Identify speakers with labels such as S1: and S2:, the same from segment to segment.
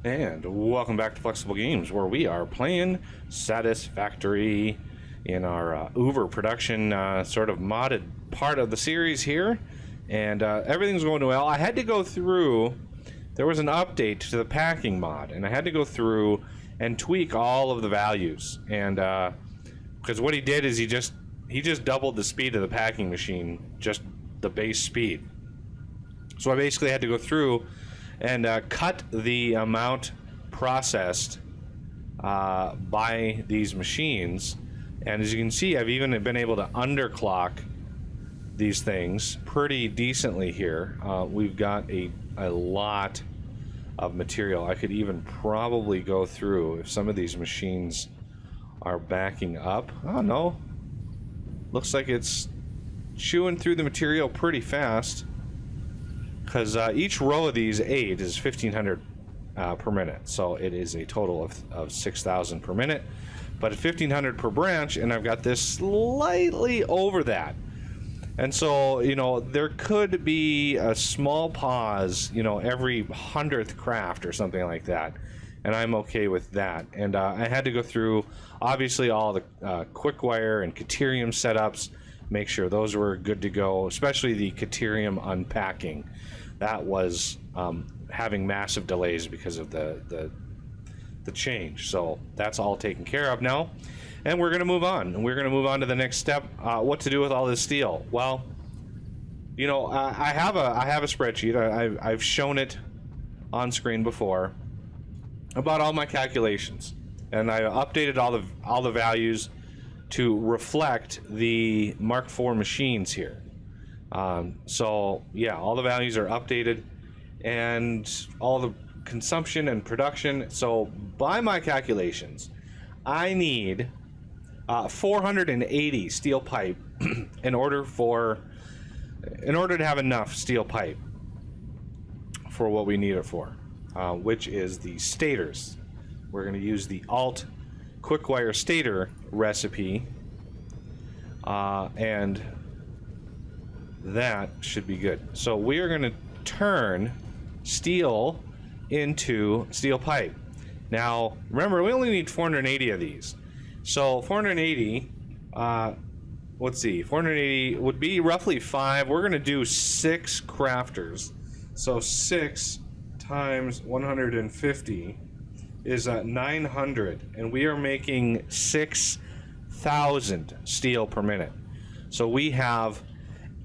S1: And welcome back to Flexible Games, where we are playing Satisfactory in our Uber production sort of modded part of the series here. And everything's going well. I had to go through, there was an update to the packing mod, and I had to go through and tweak all of the values. And because what he did is he just doubled the speed of the packing machine, just the base speed. So I basically had to go through and cut the amount processed by these machines. And as you can see, I've even been able to underclock these things pretty decently here. We've got a lot of material. I could even probably go through if some of these machines are backing up. Oh no, looks like it's chewing through the material pretty fast, because each row of these 8 is 1,500 per minute, so it is a total of 6,000 per minute, but 1,500 per branch, and I've got this slightly over that. And so, you know, there could be a small pause, you know, every 100th craft or something like that, and I'm okay with that. And I had to go through, obviously, all the quick-wire and Caterium setups, make sure those were good to go, especially the Caterium unpacking. That was having massive delays because of the change. So that's all taken care of now, and we're going to move on. And we're going to move on to the next step. What to do with all this steel? Well, you know, I have a spreadsheet. I've shown it on screen before about all my calculations, and I updated all the values to reflect the Mark IV machines here. So yeah, all the values are updated, and all the consumption and production. So by my calculations, I need 480 steel pipe in order to have enough steel pipe for what we need it for, which is the stators. We're going to use the alt quick-wire stator recipe, and that should be good. So we are going to turn steel into steel pipe. Now, remember, we only need 480 of these. So 480, let's see, 480 would be roughly 5. We're going to do 6 crafters. So 6 times 150 is 900, and we are making 6,000 steel per minute. So we have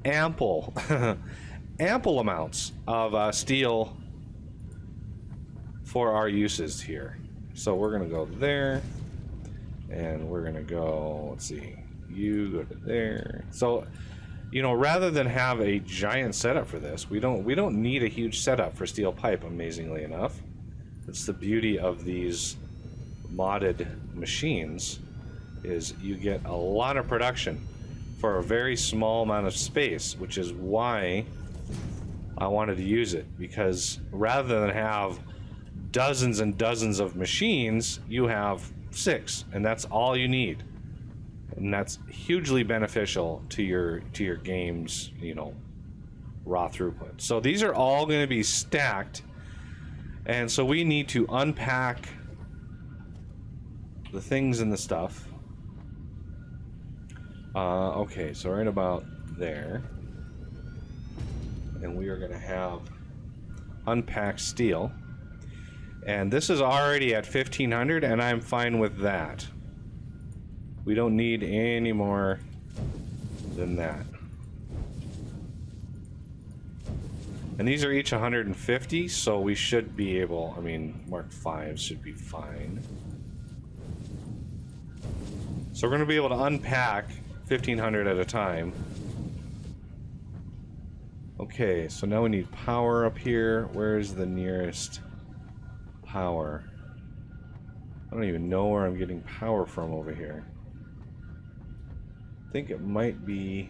S1: ample ample amounts of steel for our uses here. So we're gonna go there, and we're gonna go, let's see, you go to there. So, you know, rather than have a giant setup for this, we don't need a huge setup for steel pipe, amazingly enough. It's the beauty of these modded machines, is you get a lot of production for a very small amount of space, which is why I wanted to use it, because rather than have dozens and dozens of machines, you have 6, and that's all you need, and that's hugely beneficial to your game's, you know, raw throughput. So these are all going to be stacked, and so we need to unpack the things and the stuff. Okay, so right about there, and we are going to have unpacked steel, and this is already at 1,500, and I'm fine with that. We don't need any more than that. And these are each 150, so we should be able, I mean, Mark 5s should be fine. So we're going to be able to unpack 1,500 at a time. Okay, so now we need power up here. Where's the nearest power? I don't even know where I'm getting power from over here. I think it might be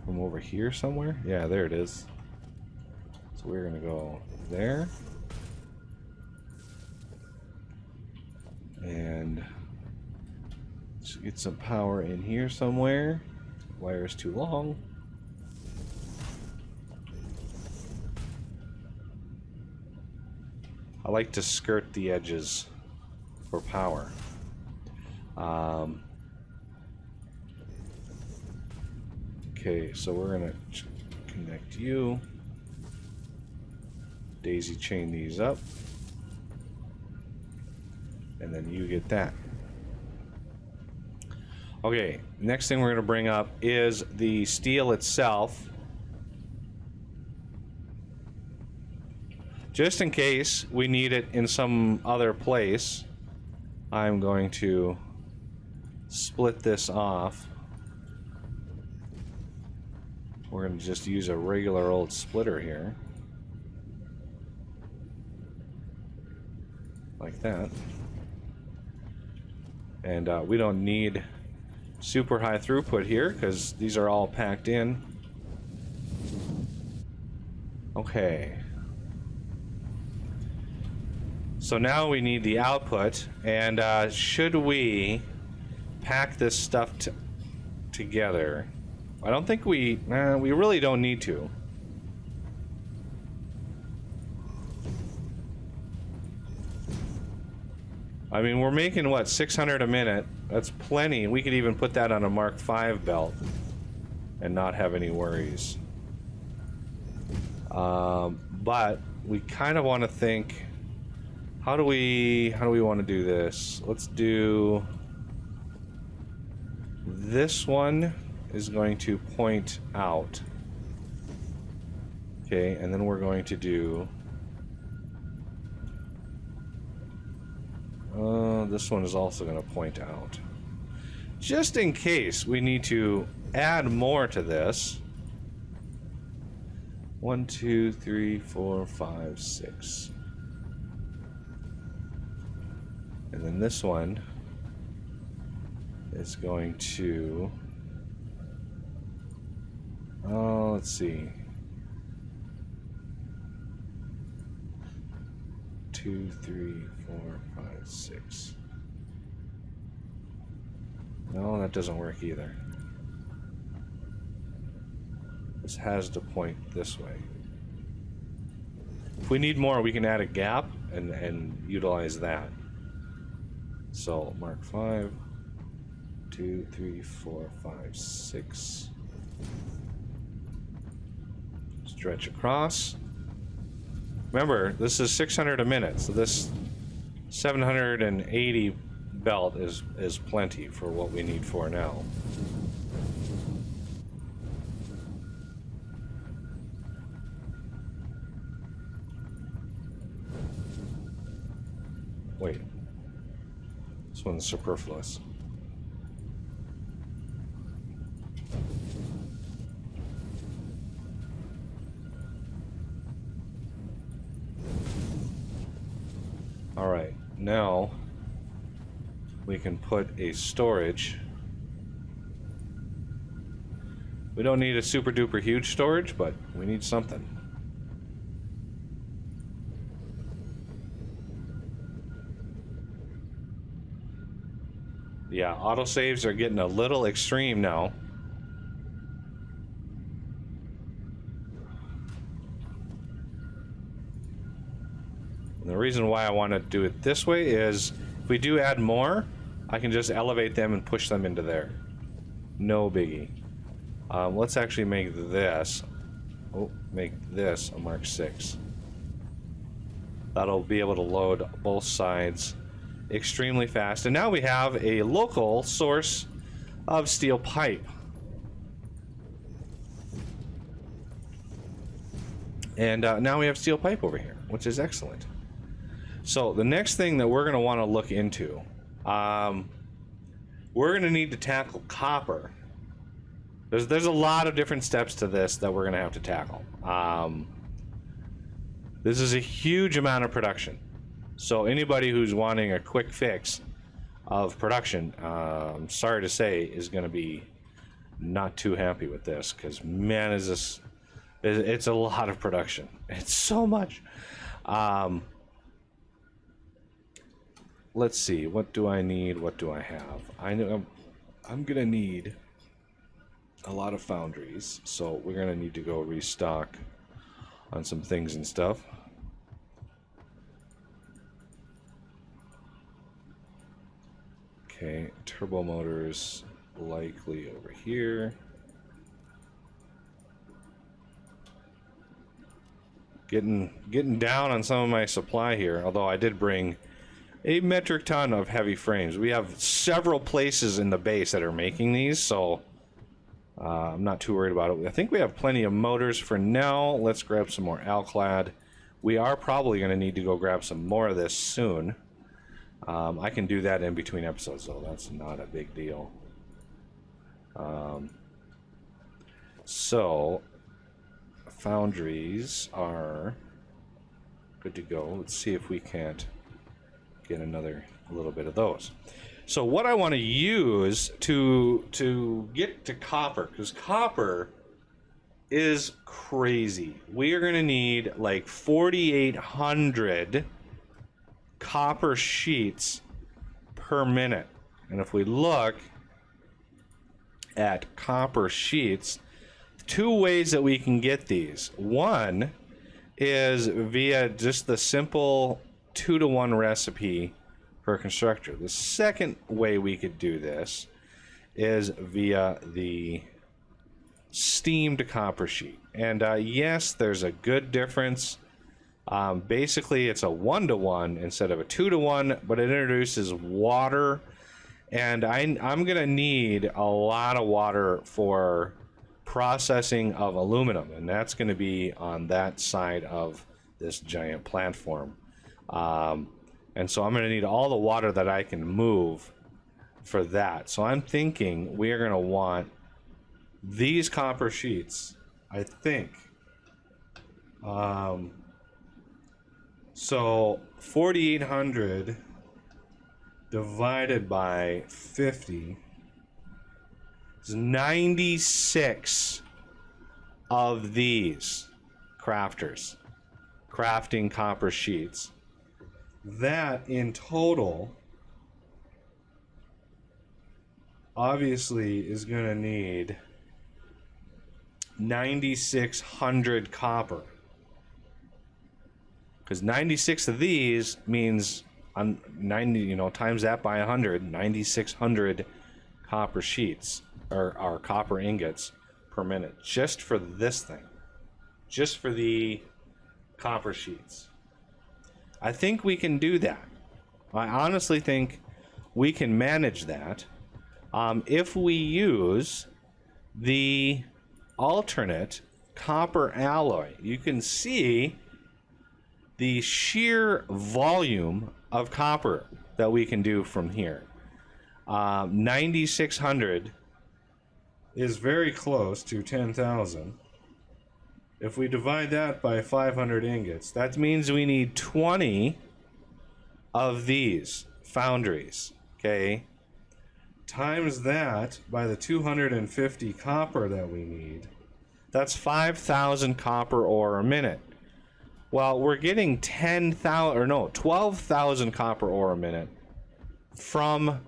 S1: from over here somewhere. Yeah, there it is. So we're gonna go there, and let's get some power in here somewhere. Wire is too long. I like to skirt the edges for power. Okay, so we're gonna connect you. Daisy chain these up. And then you get that. Okay, next thing we're gonna bring up is the steel itself. Just in case we need it in some other place, I'm going to split this off. We're going to just use a regular old splitter here. Like that. And we don't need super high throughput here because these are all packed in. Okay. So now we need the output, and should we pack this stuff together? I don't think we really don't need to. I mean, we're making what, 600 a minute? That's plenty. We could even put that on a Mark V belt and not have any worries. But we kind of want to think, how do we want to do this? Let's do this one is going to point out. Okay, and then we're going to do this one is also going to point out. Just in case we need to add more to this. 1, 2, 3, 4, 5, 6. And then this one is going to, let's see, 2, 3, 4, 5, 6. No, that doesn't work either. This has to point this way. If we need more, we can add a gap and utilize that. So Mark 5, 2, 3, 4, 5, 6. Stretch across. Remember, this is 600 a minute, so this 780 belt is plenty for what we need for now. Wait. This one's superfluous. Alright, now we can put a storage. We don't need a super duper huge storage, but we need something. Yeah, autosaves are getting a little extreme now. And the reason why I want to do it this way is if we do add more, I can just elevate them and push them into there. No biggie. Let's actually make this. Make this a Mark 6. That'll be able to load both sides extremely fast. And now we have a local source of steel pipe. And now we have steel pipe over here, which is excellent. So the next thing that we're going to want to look into, we're going to need to tackle copper. There's a lot of different steps to this that we're going to have to tackle. This is a huge amount of production. So anybody who's wanting a quick fix of production, I'm sorry to say, is going to be not too happy with this, because man, is this, it's a lot of production. It's so much. Let's see, what do I need? What do I have? I know I'm going to need a lot of foundries, so we're going to need to go restock on some things and stuff. Okay, turbo motors likely over here. Getting down on some of my supply here, although I did bring a metric ton of heavy frames. We have several places in the base that are making these, so I'm not too worried about it. I think we have plenty of motors for now. Let's grab some more Alclad. We are probably going to need to go grab some more of this soon. I can do that in between episodes, though. That's not a big deal. So, foundries are good to go. Let's see if we can't get a little bit of those. So what I want to use to get to copper, because copper is crazy. We are going to need like 4,800 copper sheets per minute. And if we look at copper sheets, two ways that we can get these. One is via just the simple 2-to-1 recipe for a constructor. The second way we could do this is via the steamed copper sheet. And yes, there's a good difference. Basically, it's a 1-to-1 instead of a 2-to-1, but it introduces water. And I'm going to need a lot of water for processing of aluminum, and that's going to be on that side of this giant platform. And so I'm going to need all the water that I can move for that. So I'm thinking we are going to want these copper sheets, I think. So 4,800 divided by 50 is 96 of these crafting copper sheets. That in total obviously is going to need 9,600 copper, because 96 of these means on 90, times that by 100, 9,600 copper sheets or copper ingots per minute, just for this thing, just for the copper sheets. I think we can do that. I honestly think we can manage that if we use the alternate copper alloy. You can see the sheer volume of copper that we can do from here. 9,600 is very close to 10,000. If we divide that by 500 ingots, that means we need 20 of these foundries, okay? Times that by the 250 copper that we need, that's 5,000 copper ore a minute. Well, we're getting 12,000 copper ore a minute from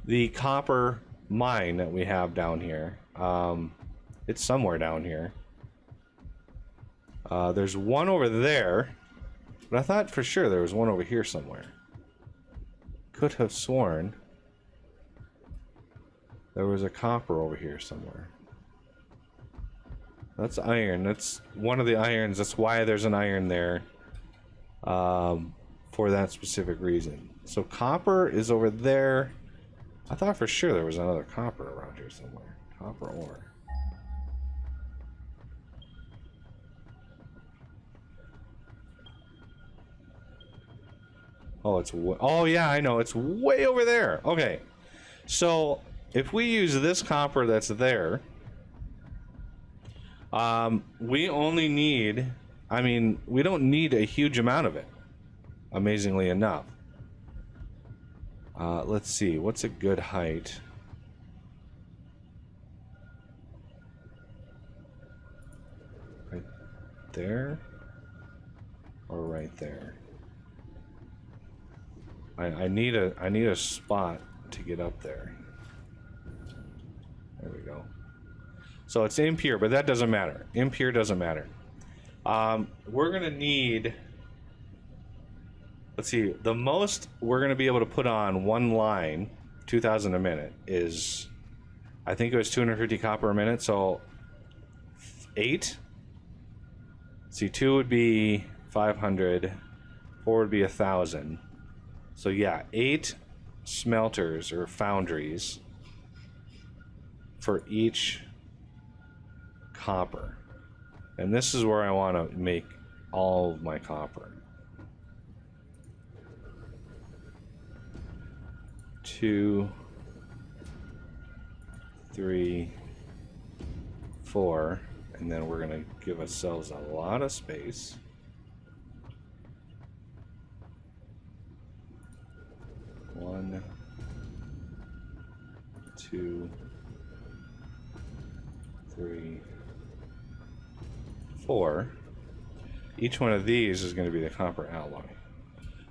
S1: the copper mine that we have down here. It's somewhere down here. There's one over there, but I thought for sure there was one over here somewhere. Could have sworn there was a copper over here somewhere. That's iron. That's one of the irons. That's why there's an iron there, for that specific reason. So copper is over there. I thought for sure there was another copper around here somewhere. Copper ore. Oh, oh yeah, I know. It's way over there. Okay. So if we use this copper that's there, we only need, we don't need a huge amount of it, amazingly enough. Let's see, what's a good height? Right there? Or right there? I need a spot to get up there. There we go. So it's impure, but that doesn't matter. Impure doesn't matter. We're gonna need let's see, the most we're going to be able to put on one line, 2,000 a minute, is, I think it was 250 copper a minute, so 8. See, 2 would be 500, 4 would be 1,000. So yeah, 8 smelters or foundries for each copper. And this is where I want to make all of my copper. 2, 3, 4, and then we're going to give ourselves a lot of space. 1, 2, 3, 4. Each one of these is going to be the copper alloy.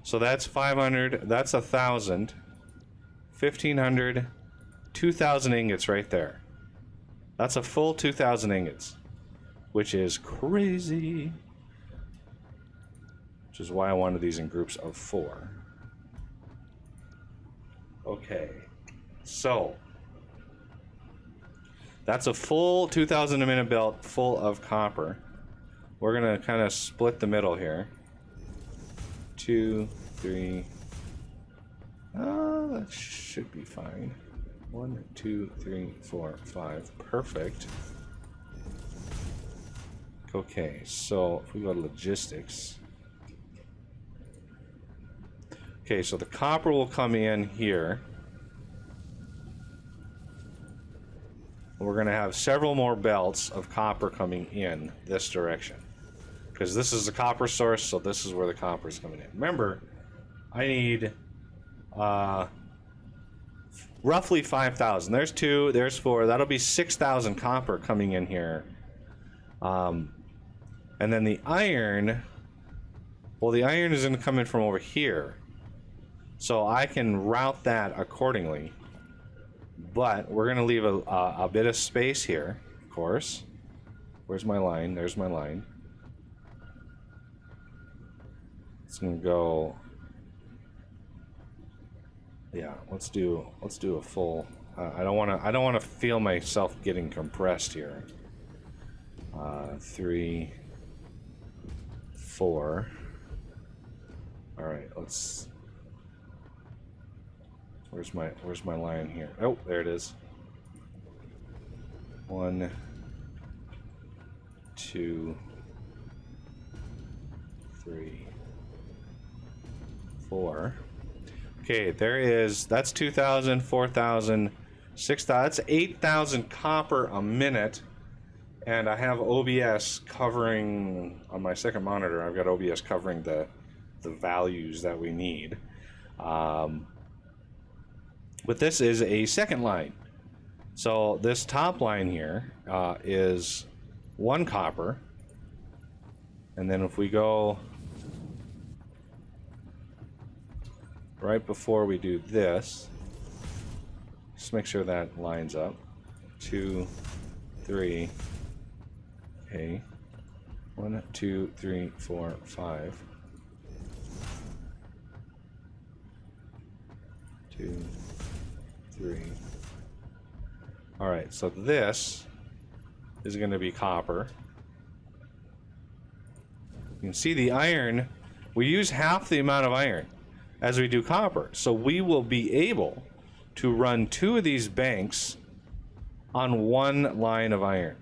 S1: So that's 500, that's 1,000, 1,500, 2,000 ingots right there. That's a full 2,000 ingots, which is crazy. Which is why I wanted these in groups of 4. Okay, so that's a full 2,000 a minute belt full of copper. We're gonna kind of split the middle here. 2, 3. That should be fine. 1, 2, 3, 4, 5. Perfect. Okay, so if we go to logistics. Okay, so the copper will come in here. We're going to have several more belts of copper coming in this direction. Because this is the copper source, so this is where the copper is coming in. Remember, I need roughly 5,000. There's 2, there's 4. That'll be 6,000 copper coming in here. And then the iron, well, the iron is going to come in from over here. So I can route that accordingly. But we're going to leave a bit of space here, of course. Where's my line? There's my line. It's going to go... Yeah, let's do a full... I don't want to feel myself getting compressed here. 3, 4. All right, let's... Where's my line here? Oh, there it is. 1, 2, 3, 4. Okay, there is. That's 2,000, 4,000, 6,000. That's 8,000 copper a minute, and I have OBS covering on my second monitor. I've got OBS covering the values that we need. But this is a second line. So this top line here is 1 copper. And then if we go right before we do this, just make sure that lines up. 2, 3. Okay. 1, 2, 3, 4, 5. 2, 3. All right, so this is going to be copper. You can see the iron, we use half the amount of iron as we do copper. So we will be able to run 2 of these banks on 1 line of iron.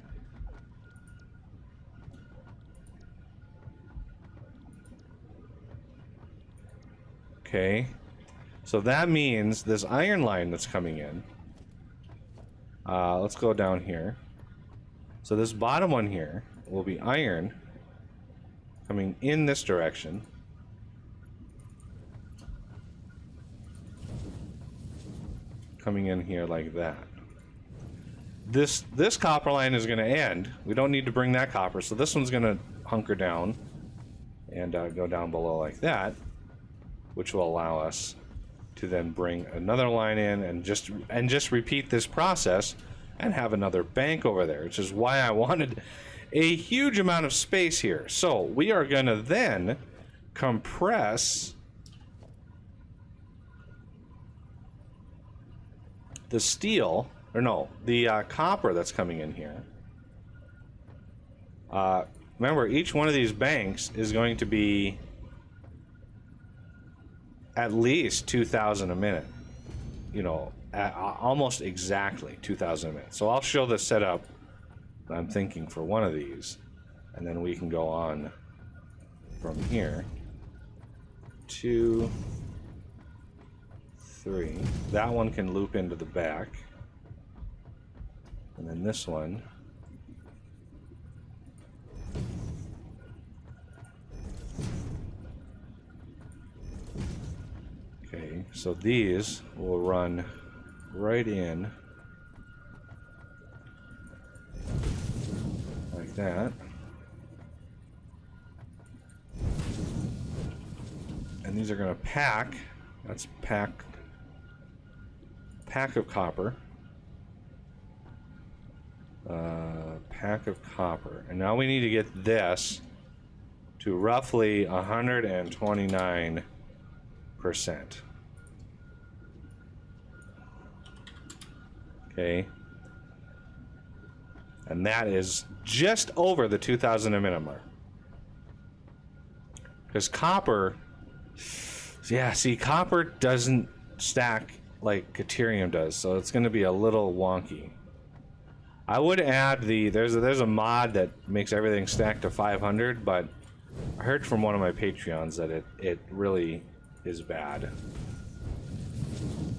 S1: Okay. So that means this iron line that's coming in, let's go down here. So this bottom one here will be iron coming in this direction. Coming in here like that. This copper line is going to end. We don't need to bring that copper, so this one's going to hunker down and go down below like that, which will allow us to then bring another line in and just repeat this process and have another bank over there, which is why I wanted a huge amount of space here. So we are going to then compress the steel, or no, the copper that's coming in here. Remember, each one of these banks is going to be at least 2,000 a minute. You know, almost exactly 2,000 a minute. So I'll show the setup that I'm thinking for one of these, and then we can go on from here. 2, 3. That one can loop into the back, and then this one. Okay, so these will run right in like that. And these are going to pack. That's pack of copper. Pack of copper. And now we need to get this to roughly 129%. Okay. And that is just over the 2,000 a minute mark. Because copper, yeah, see, copper doesn't stack like Caterium does, so it's going to be a little wonky. I would add there's a mod that makes everything stack to 500, but I heard from one of my Patreons that it really is bad.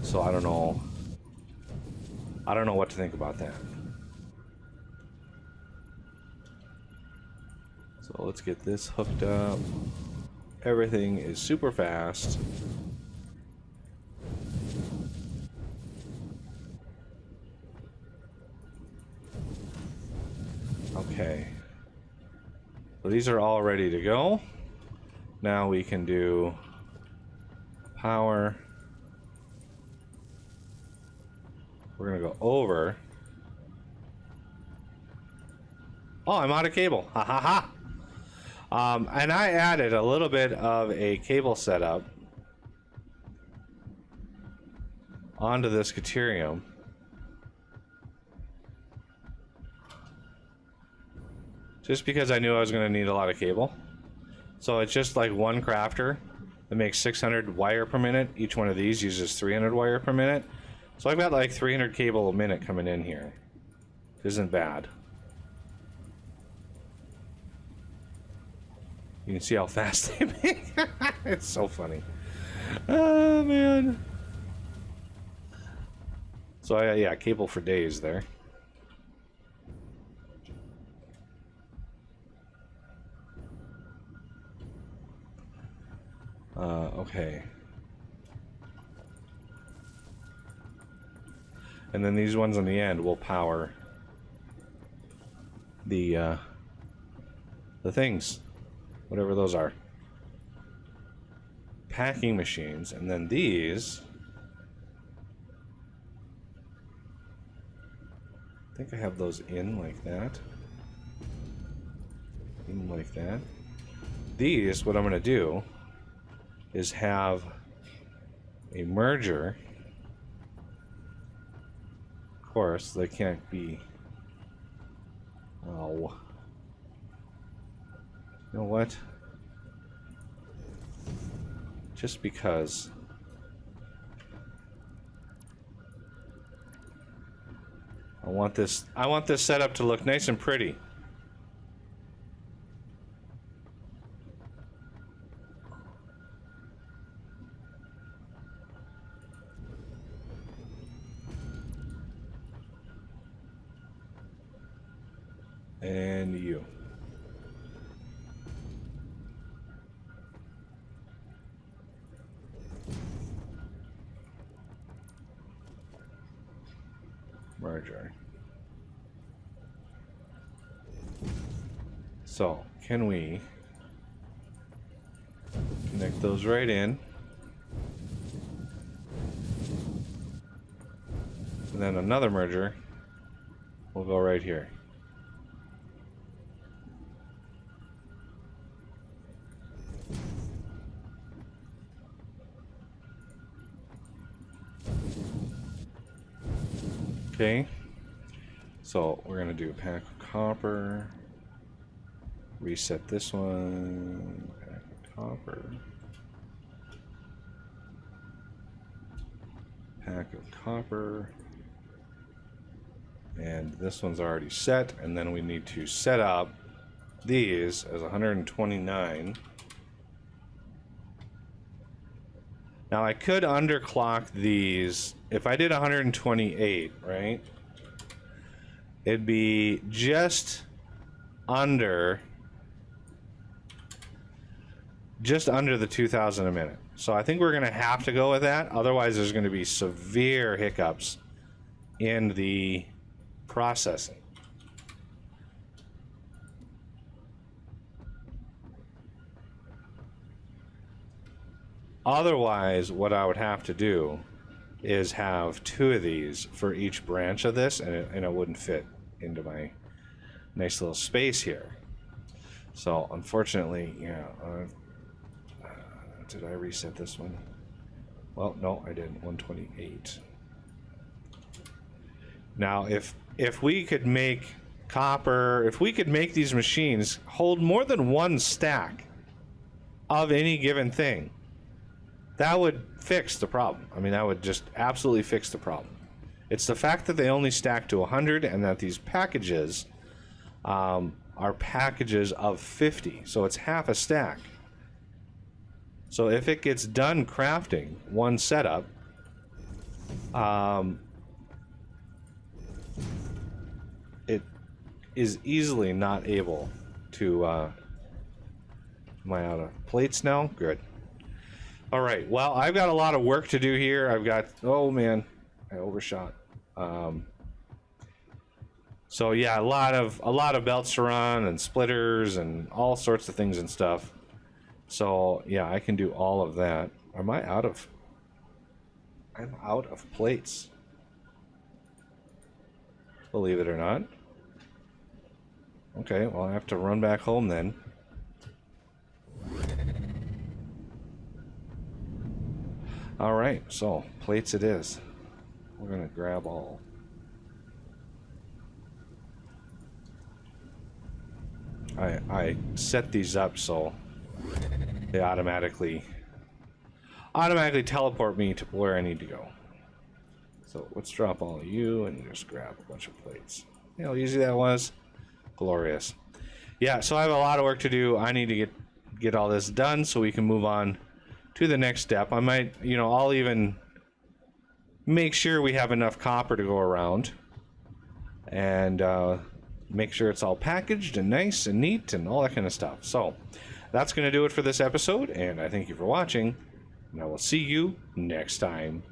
S1: So I don't know what to think about that. So let's get this hooked up. Everything is super fast. Okay. So these are all ready to go. Now we can do power. We're gonna go over. Oh, I'm out of cable. Ha ha ha. And I added a little bit of a cable setup onto this Caterium. Just because I knew I was going to need a lot of cable. So it's just like one crafter that makes 600 wire per minute. Each one of these uses 300 wire per minute. So I've got like 300 cable a minute coming in here. Isn't bad. You can see how fast they make. It's so funny. Oh, man. So, yeah, cable for days there. Okay. And then these ones on the end will power the things. Whatever those are. Packing machines. And then these. I think I have those in like that. In like that. These, what I'm going to do is have a merger. Of course, they can't be. Oh. You know what? Just because I want this setup to look nice and pretty. And you. Merger. So, can we connect those right in? And then another merger will go right here. Okay. So we're gonna do a pack of copper. Reset this one. Pack of copper. Pack of copper. And this one's already set, and then we need to set up these as 129. Now I could underclock these. If I did 128, right? It'd be just under the 2,000 a minute. So I think we're going to have to go with that. Otherwise, there's going to be severe hiccups in the processing. Otherwise, what I would have to do is have 2 of these for each branch of this, and it wouldn't fit into my nice little space here. So unfortunately, yeah. Did I reset this one? Well, no, I didn't. 128. Now, if we could make copper, if we could make these machines hold more than 1 stack of any given thing, that would fix the problem. I mean, that would just absolutely fix the problem. It's the fact that they only stack to 100 and that these packages are packages of 50. So it's half a stack. So if it gets done crafting one setup, it is easily not able to... am I out of plates now? Good. All right. Well, I've got a lot of work to do here. I've got... Oh, man. I overshot. So, yeah, a lot of belts to run and splitters and all sorts of things and stuff. So, yeah, I can do all of that. Am I out of... I'm out of plates. Believe it or not. Okay, well, I have to run back home then. All right, so plates it is. We're gonna grab all. I set these up so they automatically teleport me to where I need to go. So let's drop all of you and just grab a bunch of plates. You know how easy that was? Glorious. Yeah, so I have a lot of work to do. I need to get all this done so we can move on to the next step. I might, I'll even make sure we have enough copper to go around and make sure it's all packaged and nice and neat and all that kind of stuff. So that's going to do it for this episode, and I thank you for watching, and I will see you next time.